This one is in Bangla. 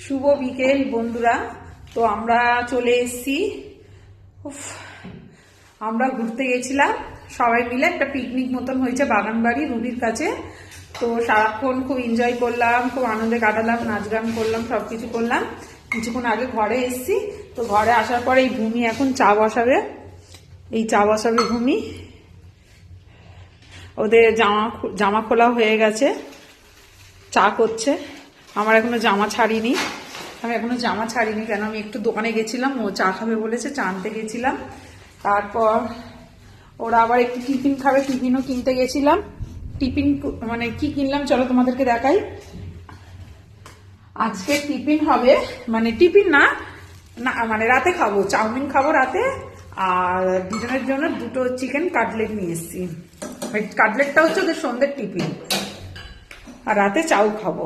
শুভ বিকেল বন্ধুরা। তো আমরা চলে এসেছি, আমরা ঘুরতে গেছিলাম সবাই মিলে, একটা পিকনিক মতন হয়েছে বাগানবাড়ি রুবির কাছে। তো সারাক্ষণ খুব এনজয় করলাম, খুব আনন্দে কাটালাম, নাচ গান করলাম, সবকিছু করলাম। কিছুক্ষণ আগে ঘরে এসেছি। তো ঘরে আসার পরে এই ভূমি এখন চা বসাবে, ভূমি। ওদের জামা খোলা হয়ে গেছে, চা করছে। আমার এখনো জামা ছাড়িনি, কেন আমি একটু দোকানে গেছিলাম, ও চা খাবে বলেছে, চা আনতে গেছিলাম। তারপর ওরা আবার একটু টিফিন খাবে, টিফিনও কিনতে গেছিলাম। টিফিন মানে কি কিনলাম চলো তোমাদেরকে দেখাই। আজকে টিফিন হবে, মানে টিফিন না, মানে রাতে খাবো, চাউমিন খাবো রাতে। আর দুজনের জন্য দুটো চিকেন কাটলেট নিয়ে এসেছি। কাটলেটটা হচ্ছে ওদের সন্ধ্যের টিফিন, আর রাতে চাউ খাবো।